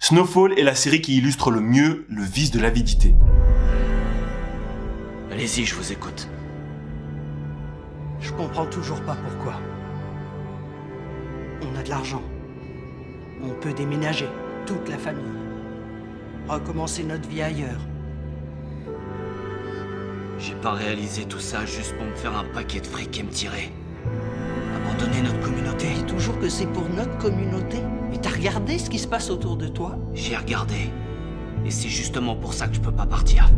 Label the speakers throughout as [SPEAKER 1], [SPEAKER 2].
[SPEAKER 1] Snowfall est la série qui illustre le mieux le vice de l'avidité.
[SPEAKER 2] Allez-y, je vous écoute.
[SPEAKER 3] Je comprends toujours pas pourquoi. On a de l'argent. On peut déménager, toute la famille. Recommencer notre vie ailleurs.
[SPEAKER 2] J'ai pas réalisé tout ça juste pour me faire un paquet de fric et me tirer. Abandonner notre communauté.
[SPEAKER 3] Dis toujours que c'est pour notre communauté. Mais t'as regardé ce qui se passe autour de toi?
[SPEAKER 2] J'ai regardé. Et c'est justement pour ça que je peux pas partir.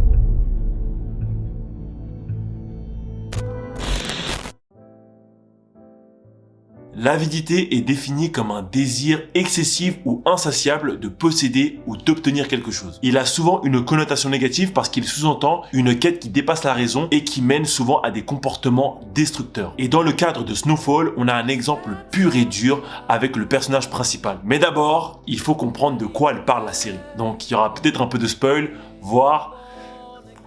[SPEAKER 1] L'avidité est définie comme un désir excessif ou insatiable de posséder ou d'obtenir quelque chose. Il a souvent une connotation négative parce qu'il sous-entend une quête qui dépasse la raison et qui mène souvent à des comportements destructeurs. Et dans le cadre de Snowfall, on a un exemple pur et dur avec le personnage principal. Mais d'abord, il faut comprendre de quoi elle parle la série. Donc il y aura peut-être un peu de spoil, voire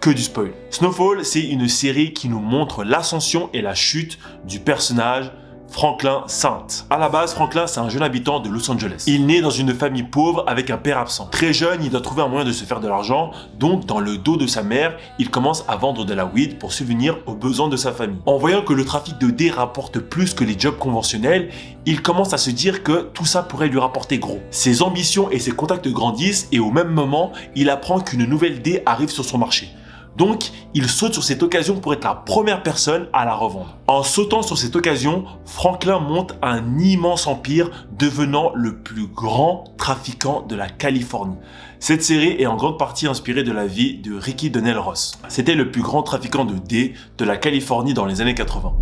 [SPEAKER 1] que du spoil. Snowfall, c'est une série qui nous montre l'ascension et la chute du personnage Franklin Saint. À la base, Franklin, c'est un jeune habitant de Los Angeles. Il naît dans une famille pauvre avec un père absent. Très jeune, il doit trouver un moyen de se faire de l'argent, donc dans le dos de sa mère, il commence à vendre de la weed pour subvenir aux besoins de sa famille. En voyant que le trafic de dés rapporte plus que les jobs conventionnels, il commence à se dire que tout ça pourrait lui rapporter gros. Ses ambitions et ses contacts grandissent et au même moment, il apprend qu'une nouvelle dé arrive sur son marché. Donc, il saute sur cette occasion pour être la première personne à la revendre. En sautant sur cette occasion, Franklin monte un immense empire, devenant le plus grand trafiquant de la Californie. Cette série est en grande partie inspirée de la vie de Ricky Donnell Ross. C'était le plus grand trafiquant de dés de la Californie dans les années 80.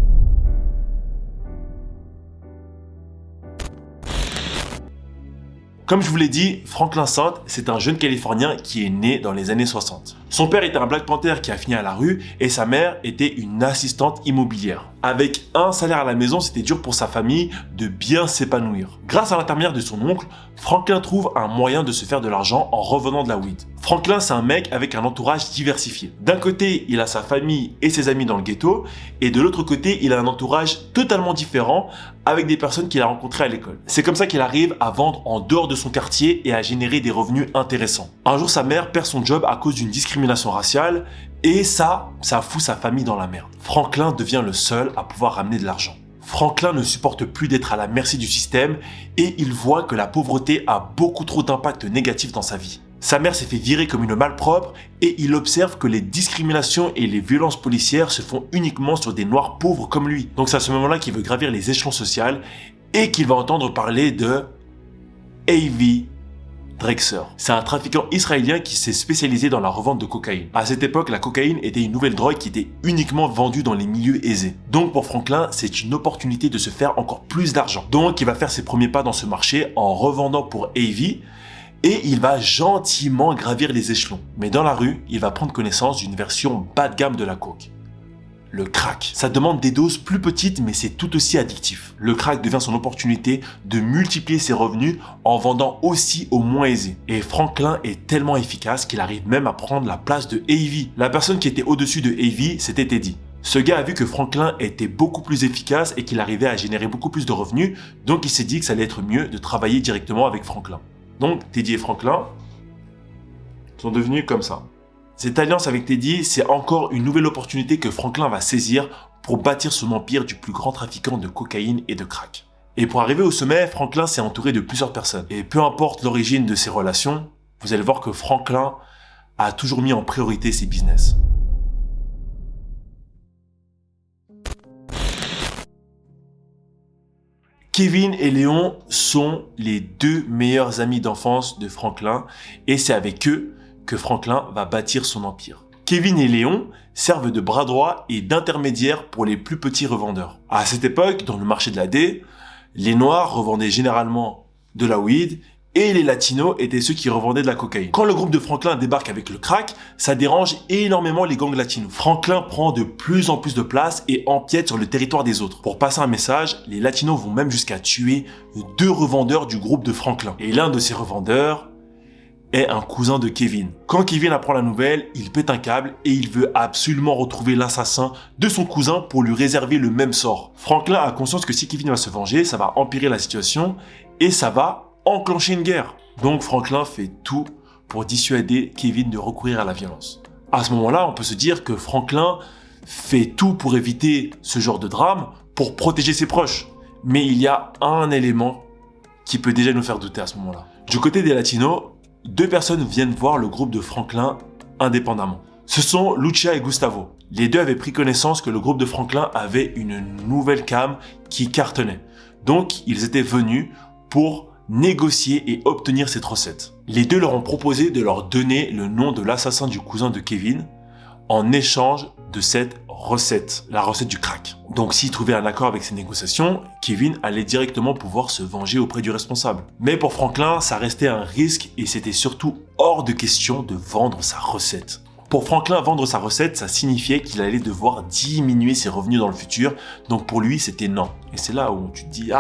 [SPEAKER 1] Comme je vous l'ai dit, Franklin Saint, c'est un jeune Californien qui est né dans les années 60. Son père était un Black Panther qui a fini à la rue et sa mère était une assistante immobilière. Avec un salaire à la maison, c'était dur pour sa famille de bien s'épanouir. Grâce à l'intermédiaire de son oncle, Franklin trouve un moyen de se faire de l'argent en revendant de la weed. Franklin, c'est un mec avec un entourage diversifié. D'un côté, il a sa famille et ses amis dans le ghetto, et de l'autre côté, il a un entourage totalement différent avec des personnes qu'il a rencontrées à l'école. C'est comme ça qu'il arrive à vendre en dehors de son quartier et à générer des revenus intéressants. Un jour, sa mère perd son job à cause d'une discrimination raciale, et ça fout sa famille dans la merde. Franklin devient le seul à pouvoir ramener de l'argent. Franklin ne supporte plus d'être à la merci du système et il voit que la pauvreté a beaucoup trop d'impact négatif dans sa vie. Sa mère s'est fait virer comme une malpropre et il observe que les discriminations et les violences policières se font uniquement sur des noirs pauvres comme lui. Donc c'est à ce moment-là qu'il veut gravir les échelons sociaux et qu'il va entendre parler de A.V. Drexer. C'est un trafiquant israélien qui s'est spécialisé dans la revente de cocaïne. À cette époque, la cocaïne était une nouvelle drogue qui était uniquement vendue dans les milieux aisés. Donc pour Franklin, c'est une opportunité de se faire encore plus d'argent. Donc il va faire ses premiers pas dans ce marché en revendant pour A.V. et il va gentiment gravir les échelons. Mais dans la rue, il va prendre connaissance d'une version bas de gamme de la coke. Le crack. Ça demande des doses plus petites, mais c'est tout aussi addictif. Le crack devient son opportunité de multiplier ses revenus en vendant aussi aux moins aisés. Et Franklin est tellement efficace qu'il arrive même à prendre la place de A.V. La personne qui était au-dessus de A.V, c'était Teddy. Ce gars a vu que Franklin était beaucoup plus efficace et qu'il arrivait à générer beaucoup plus de revenus, donc il s'est dit que ça allait être mieux de travailler directement avec Franklin. Donc Teddy et Franklin sont devenus comme ça. Cette alliance avec Teddy, c'est encore une nouvelle opportunité que Franklin va saisir pour bâtir son empire du plus grand trafiquant de cocaïne et de crack. Et pour arriver au sommet, Franklin s'est entouré de plusieurs personnes. Et peu importe l'origine de ces relations, vous allez voir que Franklin a toujours mis en priorité ses business. Kevin et Léon sont les deux meilleurs amis d'enfance de Franklin et c'est avec eux que Franklin va bâtir son empire. Kevin et Léon servent de bras droit et d'intermédiaire pour les plus petits revendeurs. À cette époque, dans le marché de la D, les Noirs revendaient généralement de la weed et les Latinos étaient ceux qui revendaient de la cocaïne. Quand le groupe de Franklin débarque avec le crack, ça dérange énormément les gangs latinos. Franklin prend de plus en plus de place et empiète sur le territoire des autres. Pour passer un message, les Latinos vont même jusqu'à tuer 2 revendeurs du groupe de Franklin. Et l'un de ces revendeurs est un cousin de Kevin. Quand Kevin apprend la nouvelle, il pète un câble et il veut absolument retrouver l'assassin de son cousin pour lui réserver le même sort. Franklin a conscience que si Kevin va se venger, ça va empirer la situation et ça va enclencher une guerre. Donc Franklin fait tout pour dissuader Kevin de recourir à la violence. À ce moment-là, on peut se dire que Franklin fait tout pour éviter ce genre de drame, pour protéger ses proches. Mais il y a un élément qui peut déjà nous faire douter à ce moment-là. Du côté des Latinos, 2 personnes viennent voir le groupe de Franklin indépendamment. Ce sont Lucia et Gustavo. Les 2 avaient pris connaissance que le groupe de Franklin avait une nouvelle cam qui cartonnait. Donc, ils étaient venus pour négocier et obtenir cette recette. Les 2 leur ont proposé de leur donner le nom de l'assassin du cousin de Kevin en échange de cette recette, la recette du crack. Donc s'ils trouvaient un accord avec ces négociations, Kevin allait directement pouvoir se venger auprès du responsable. Mais pour Franklin, ça restait un risque et c'était surtout hors de question de vendre sa recette. Pour Franklin, vendre sa recette, ça signifiait qu'il allait devoir diminuer ses revenus dans le futur, donc pour lui, c'était non. Et c'est là où tu te dis,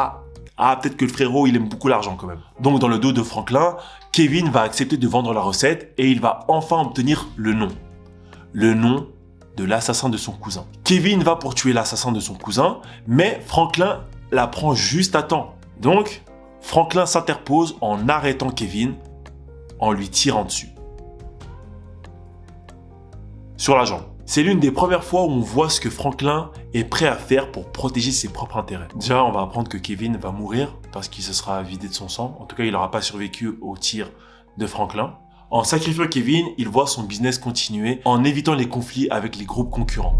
[SPEAKER 1] peut-être que le frérot, il aime beaucoup l'argent quand même. Donc dans le dos de Franklin, Kevin va accepter de vendre la recette et il va enfin obtenir le nom. Le nom de l'assassin de son cousin. Kevin va pour tuer l'assassin de son cousin, mais Franklin la prend juste à temps. Donc, Franklin s'interpose en arrêtant Kevin, en lui tirant dessus. Sur la jambe. C'est l'une des premières fois où on voit ce que Franklin est prêt à faire pour protéger ses propres intérêts. Déjà, on va apprendre que Kevin va mourir parce qu'il se sera vidé de son sang. En tout cas, il n'aura pas survécu au tir de Franklin. En sacrifiant Kevin, il voit son business continuer en évitant les conflits avec les groupes concurrents.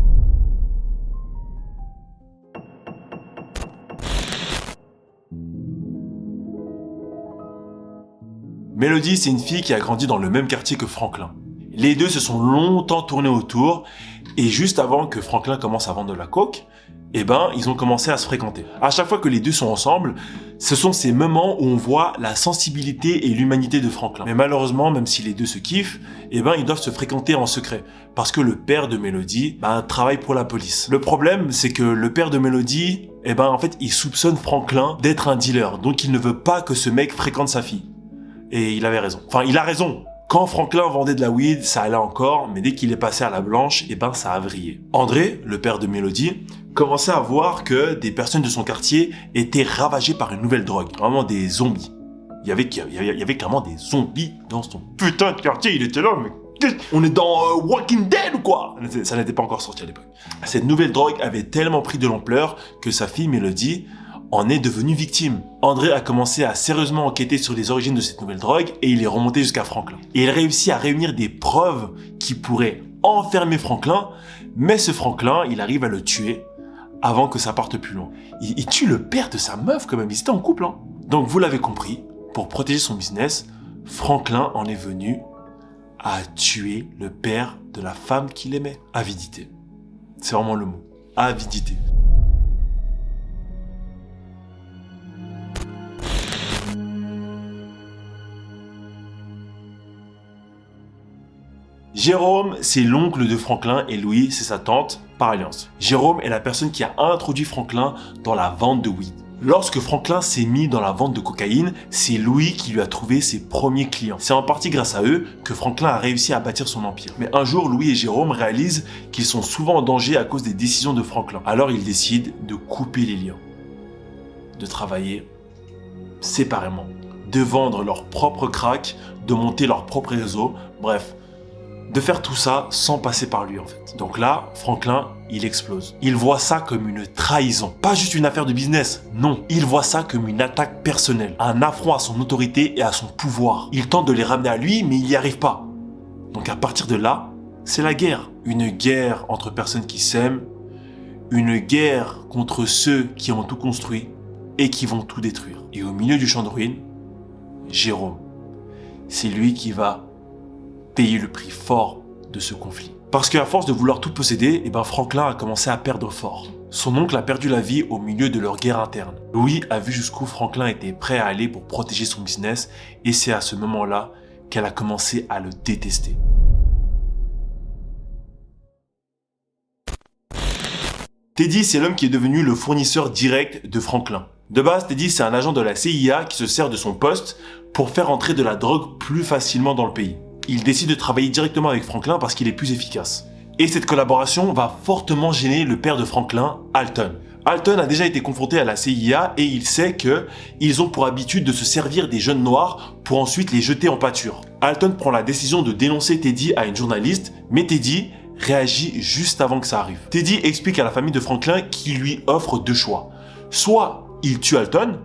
[SPEAKER 1] Melody, c'est une fille qui a grandi dans le même quartier que Franklin. Les 2 se sont longtemps tournés autour et juste avant que Franklin commence à vendre de la coke, ils ont commencé à se fréquenter. À chaque fois que les 2 sont ensemble, ce sont ces moments où on voit la sensibilité et l'humanité de Franklin. Mais malheureusement, même si les 2 se kiffent, ils doivent se fréquenter en secret. Parce que le père de Melody, travaille pour la police. Le problème, c'est que le père de Melody, il soupçonne Franklin d'être un dealer. Donc il ne veut pas que ce mec fréquente sa fille. Et il avait raison. Enfin, il a raison. Quand Franklin vendait de la weed, ça allait encore, mais dès qu'il est passé à la blanche, ça a vrillé. André, le père de Melody, commençait à voir que des personnes de son quartier étaient ravagées par une nouvelle drogue. Vraiment des zombies. Il y avait clairement des zombies dans son putain de quartier. Il était là, mais on est dans Walking Dead ou quoi? Ça n'était pas encore sorti à l'époque. Cette nouvelle drogue avait tellement pris de l'ampleur que sa fille Melody en est devenue victime. André a commencé à sérieusement enquêter sur les origines de cette nouvelle drogue et il est remonté jusqu'à Franklin. Et il réussit à réunir des preuves qui pourraient enfermer Franklin, mais ce Franklin, il arrive à le tuer avant que ça parte plus loin. Il tue le père de sa meuf quand même, ils étaient en couple. Donc vous l'avez compris, pour protéger son business, Franklin en est venu à tuer le père de la femme qu'il aimait. Avidité. C'est vraiment le mot. Avidité. Jérôme, c'est l'oncle de Franklin et Louis, c'est sa tante, par alliance. Jérôme est la personne qui a introduit Franklin dans la vente de weed. Lorsque Franklin s'est mis dans la vente de cocaïne, c'est Louis qui lui a trouvé ses premiers clients. C'est en partie grâce à eux que Franklin a réussi à bâtir son empire. Mais un jour, Louis et Jérôme réalisent qu'ils sont souvent en danger à cause des décisions de Franklin. Alors ils décident de couper les liens, de travailler séparément, de vendre leur propre crack, de monter leur propre réseau, bref, de faire tout ça sans passer par lui en fait. Donc là, Franklin, il explose. Il voit ça comme une trahison. Pas juste une affaire de business, non. Il voit ça comme une attaque personnelle, un affront à son autorité et à son pouvoir. Il tente de les ramener à lui, mais il n'y arrive pas. Donc à partir de là, c'est la guerre. Une guerre entre personnes qui s'aiment, une guerre contre ceux qui ont tout construit et qui vont tout détruire. Et au milieu du champ de ruines, Jérôme. C'est lui qui va payer le prix fort de ce conflit. Parce qu'à force de vouloir tout posséder, Franklin a commencé à perdre fort. Son oncle a perdu la vie au milieu de leur guerre interne. Louis a vu jusqu'où Franklin était prêt à aller pour protéger son business et c'est à ce moment-là qu'elle a commencé à le détester. Teddy, c'est l'homme qui est devenu le fournisseur direct de Franklin. De base, Teddy, c'est un agent de la CIA qui se sert de son poste pour faire entrer de la drogue plus facilement dans le pays. Il décide de travailler directement avec Franklin parce qu'il est plus efficace. Et cette collaboration va fortement gêner le père de Franklin, Alton. Alton a déjà été confronté à la CIA et il sait qu'ils ont pour habitude de se servir des jeunes noirs pour ensuite les jeter en pâture. Alton prend la décision de dénoncer Teddy à une journaliste, mais Teddy réagit juste avant que ça arrive. Teddy explique à la famille de Franklin qu'il lui offre 2 choix. Soit il tue Alton,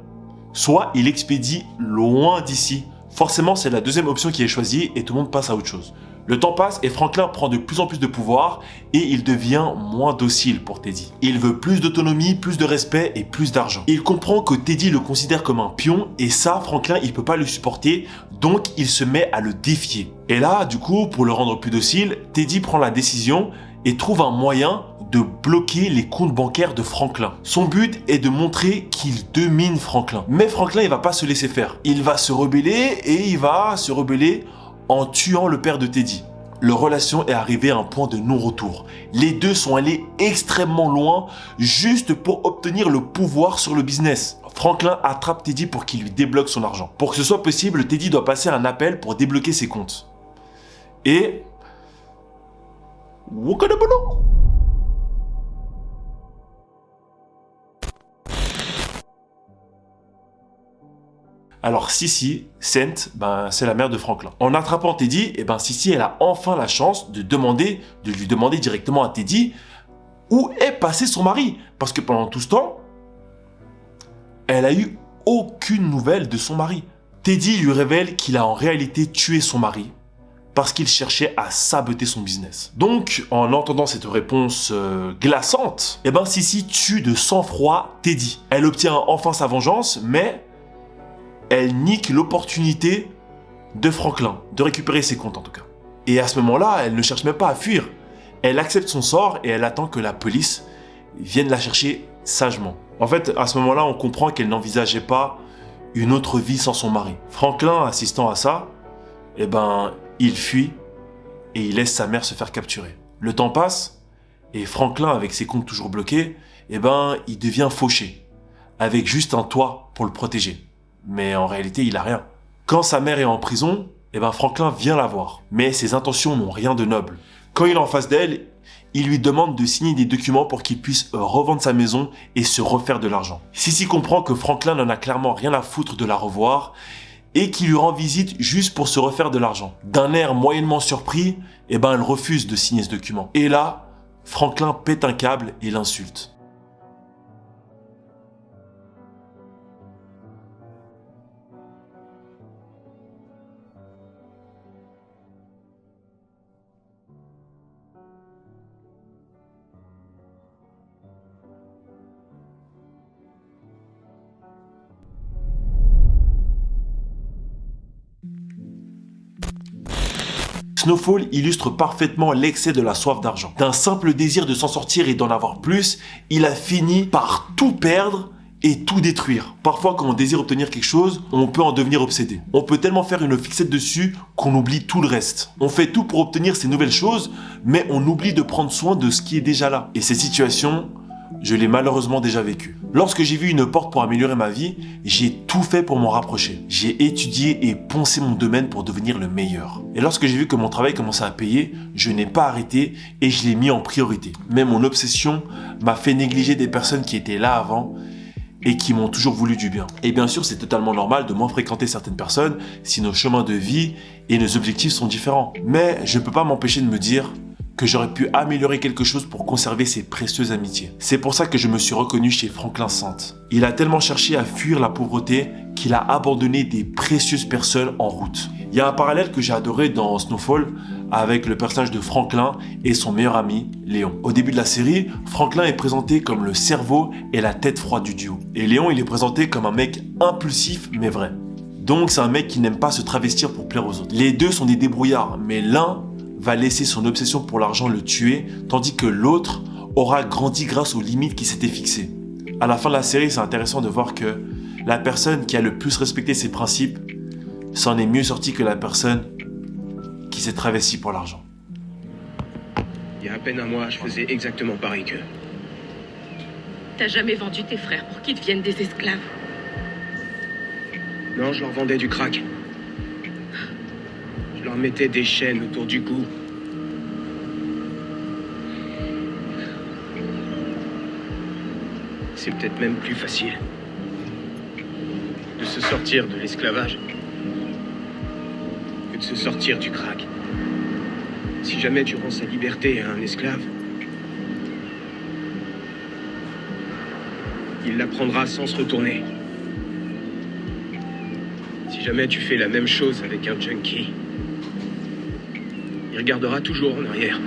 [SPEAKER 1] soit il expédie loin d'ici. Forcément, c'est la deuxième option qui est choisie et tout le monde passe à autre chose. Le temps passe et Franklin prend de plus en plus de pouvoir et il devient moins docile pour Teddy. Il veut plus d'autonomie, plus de respect et plus d'argent. Il comprend que Teddy le considère comme un pion et ça, Franklin, il peut pas le supporter, donc il se met à le défier. Et là, du coup, pour le rendre plus docile, Teddy prend la décision et trouve un moyen de bloquer les comptes bancaires de Franklin. Son but est de montrer qu'il domine Franklin. Mais Franklin, il va pas se laisser faire. Il va se rebeller et il va se rebeller en tuant le père de Teddy. Leur relation est arrivée à un point de non-retour. Les deux sont allés extrêmement loin juste pour obtenir le pouvoir sur le business. Franklin attrape Teddy pour qu'il lui débloque son argent. Pour que ce soit possible, Teddy doit passer un appel pour débloquer ses comptes. Et... Wakadabolo. Alors Sissy, Sainte, c'est la mère de Franklin. En attrapant Teddy, Sissy, elle a enfin la chance de lui demander directement à Teddy où est passé son mari. Parce que pendant tout ce temps, elle a eu aucune nouvelle de son mari. Teddy lui révèle qu'il a en réalité tué son mari parce qu'il cherchait à saboter son business. Donc, en entendant cette réponse glaçante, Sissy tue de sang-froid Teddy. Elle obtient enfin sa vengeance, mais elle nique l'opportunité de Franklin de récupérer ses comptes en tout cas. Et à ce moment-là, elle ne cherche même pas à fuir. Elle accepte son sort et elle attend que la police vienne la chercher sagement. En fait, à ce moment-là, on comprend qu'elle n'envisageait pas une autre vie sans son mari. Franklin, assistant à ça, il fuit et il laisse sa mère se faire capturer. Le temps passe et Franklin, avec ses comptes toujours bloqués, il devient fauché, avec juste un toit pour le protéger. Mais en réalité, il a rien. Quand sa mère est en prison, Franklin vient la voir. Mais ses intentions n'ont rien de noble. Quand il est en face d'elle, il lui demande de signer des documents pour qu'il puisse revendre sa maison et se refaire de l'argent. Sissy comprend que Franklin n'en a clairement rien à foutre de la revoir et qu'il lui rend visite juste pour se refaire de l'argent. D'un air moyennement surpris, elle refuse de signer ce document. Et là, Franklin pète un câble et l'insulte. Snowfall illustre parfaitement l'excès de la soif d'argent. D'un simple désir de s'en sortir et d'en avoir plus, il a fini par tout perdre et tout détruire. Parfois, quand on désire obtenir quelque chose, on peut en devenir obsédé. On peut tellement faire une fixette dessus qu'on oublie tout le reste. On fait tout pour obtenir ces nouvelles choses, mais on oublie de prendre soin de ce qui est déjà là. Et ces situations, je l'ai malheureusement déjà vécu. Lorsque j'ai vu une porte pour améliorer ma vie, j'ai tout fait pour m'en rapprocher. J'ai étudié et poncé mon domaine pour devenir le meilleur. Et lorsque j'ai vu que mon travail commençait à payer, je n'ai pas arrêté et je l'ai mis en priorité. Mais mon obsession m'a fait négliger des personnes qui étaient là avant et qui m'ont toujours voulu du bien. Et bien sûr, c'est totalement normal de moins fréquenter certaines personnes si nos chemins de vie et nos objectifs sont différents. Mais je ne peux pas m'empêcher de me dire que j'aurais pu améliorer quelque chose pour conserver ces précieuses amitiés. C'est pour ça que je me suis reconnu chez Franklin Sainte. Il a tellement cherché à fuir la pauvreté qu'il a abandonné des précieuses personnes en route. Il y a un parallèle que j'ai adoré dans Snowfall avec le personnage de Franklin et son meilleur ami, Léon. Au début de la série, Franklin est présenté comme le cerveau et la tête froide du duo. Et Léon, il est présenté comme un mec impulsif mais vrai. Donc c'est un mec qui n'aime pas se travestir pour plaire aux autres. Les deux sont des débrouillards, mais l'un va laisser son obsession pour l'argent le tuer, tandis que l'autre aura grandi grâce aux limites qu'il s'était fixées. À la fin de la série, c'est intéressant de voir que la personne qui a le plus respecté ses principes s'en est mieux sortie que la personne qui s'est travestie pour l'argent.
[SPEAKER 4] Il y a à peine un mois, je faisais exactement pareil qu'eux.
[SPEAKER 5] T'as jamais vendu tes frères pour qu'ils deviennent des esclaves?
[SPEAKER 4] Non, je leur vendais du crack. Je leur mettais des chaînes autour du cou. C'est peut-être même plus facile de se sortir de l'esclavage que de se sortir du crack. Si jamais tu rends sa liberté à un esclave, il la prendra sans se retourner. Si jamais tu fais la même chose avec un junkie, il regardera toujours en arrière.